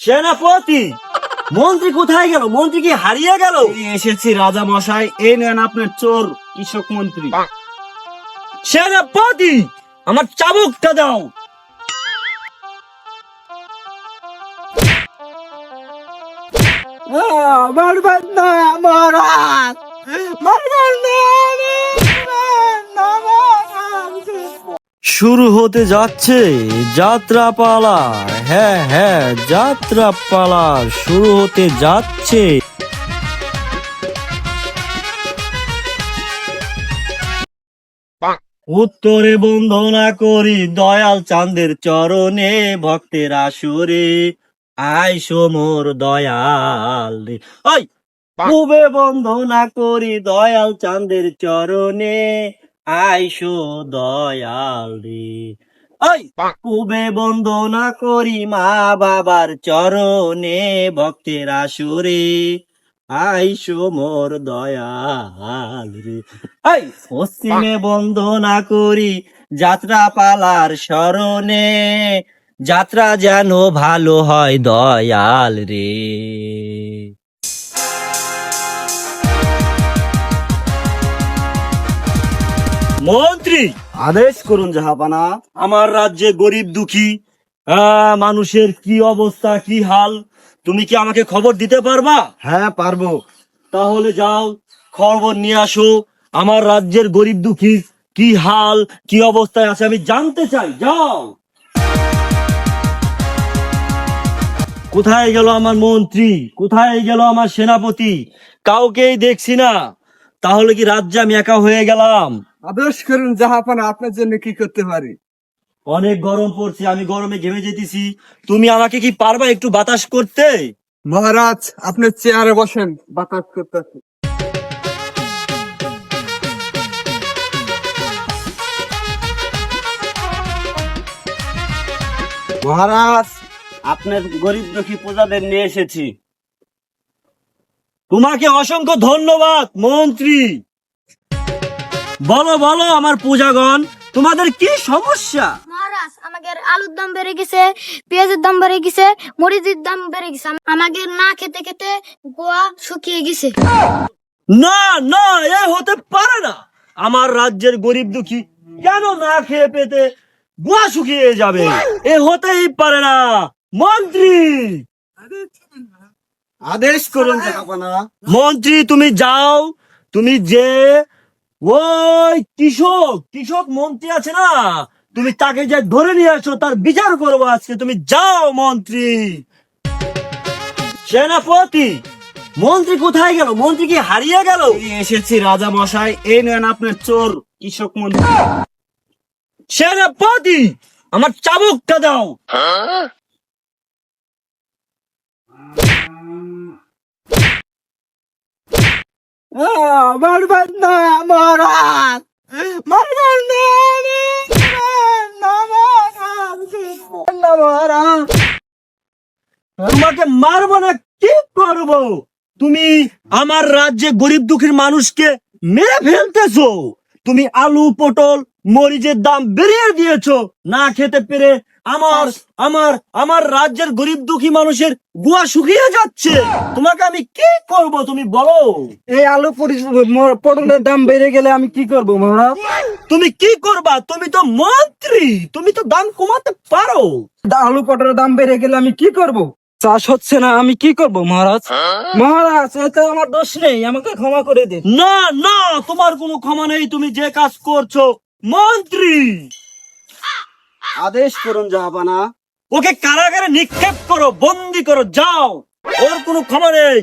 সেনাপতি, মন্ত্রী কোথায় গেল? মন্ত্রী কি হারিয়ে গেল? এসেছি রাজা মশাই, এই নেন আপনার চোর কৃষক মন্ত্রী। সেনাপতি, আমার চাবুকটা দাও। মারবেন না মহারাজ, মারবেন না। শুরু হতে যাচ্ছে যাত্রাপালা। হ্যাঁ হ্যাঁ, যাত্রাপালা শুরু হতে যাচ্ছে। উত্তরে বন্দনা করি দয়াল চাঁদের চরণে, ভক্তের আসরে আইসো মোর দয়াল রে। ওই পূবে বন্দনা করি দয়াল চাঁদের চরণে, আইসো দয়াল রে। ওই পূবে বন্দনা করি মা বাবার চরণে, ভক্তের আসরে আইসো মোর দয়াল রে। এই পশ্চিমে বন্দনা করি যাত্রা পালার স্মরণে, যাত্রা যেন ভালো হয় দয়াল রে। মন্ত্রী, আদেশ করুন জাহাপানা। আমার রাজ্যে গরিব দুঃখী মানুষের কি অবস্থা, কি হাল, তুমি কি আমাকে খবর দিতে পারবা? হ্যাঁ পারবো। তাহলে যাও, খবর নিয়ে আসো। আমার রাজ্যের গরিব দুঃখী কি হাল, কি অবস্থায় আছে আমি জানতে চাই। যাও। কোথায় গেল আমার মন্ত্রী? কোথায় গেল আমার সেনাপতি? কাউকেই দেখছি না। তাহলে কি রাজ্যে আমি একা হয়ে গেলাম? আদেশ করুন জাহাপানা, আপনার জন্য কি করতে পারি? অনেক গরম পড়ছে, আমি গরমে ঘেমে যেতেছি। তুমি আমাকে কি পারবা একটু বাতাস করতে? মহারাজ, আপনি চেয়ারে বসেন, বাতাস করতেছে। মহারাজ, আপনার গরিব দুঃখী প্রজাদের নিয়ে এসেছি। তোমাকে অসংখ্য ধন্যবাদ মন্ত্রী। বলো বলো আমার পূজাগণ, তোমাদের কি সমস্যা? মহারাজ, আমাদের আলুর দাম বেড়ে গেছে, পেঁয়াজের দাম বেড়ে গেছে, মরিচের দাম বেড়ে গেছে। আমাদের না খেতে খেতে গোয়া শুকিয়ে গেছে। না না, এ হতে পারে না। আমার রাজ্যের গরিব দুঃখী কেন না খেয়ে পেতে বুয়া শুকিয়ে যাবে? এ হতেই পারে না। মন্ত্রী, আদেশ করুন জাহাপানা। মন্ত্রী তুমি যাও, তুমি যে ওই কৃষক কৃষক মন্ত্রী আছে না, তুমি তাকে যে ধরে নিয়ে আসো, তার বিচার করবো আজকে। তুমি যাও মন্ত্রী। সেনাপতি, মন্ত্রী কোথায় গেল? মন্ত্রী কি হারিয়ে গেল? এসেছি রাজা মশাই, এই নেন আপনার চোর কৃষক মন্ত্রী। সেনাপতি, আমার চাবুকটা দাও। মারবেন না মহারাজ, মারবেন না মহারাজ। তোমাকে মারবো না, কি করব? তুমি আমার রাজ্যে গরিব দুঃখীর মানুষকে মেরে ফেলতেছো। তুমি আলু পটল মরিচের দাম বেরিয়ে দিয়েছো না খেতে পেরে। আমার আমার আমার রাজ্যের গরিব দুঃখী মানুষের গুয়া শুকিয়ে যাচ্ছে। তোমাকে আমি কি করব তুমি বলো? এই আলু পটলের দাম বেড়ে গেলে আমি কি করবো মহারাজ? তুমি কি করবা? তুমি তো মন্ত্রী, তুমি তো দাম কমাতে পারো। আলু পটলের দাম বেড়ে গেলে আমি কি করব? চাষ হচ্ছে না, আমি কি করব মহারাজ? মহারাজ, এতে আমার দোষ নেই, আমাকে ক্ষমা করে দিন। না না, তোমার কোনো ক্ষমা নেই। তুমি যে কাজ করছো। মন্ত্রী, আদেশ করুন জাহাপানা। ওকে কারাগারে নিক্ষেপ করো, বন্দি করো, যাও। ওর কোনো ক্ষমা নেই।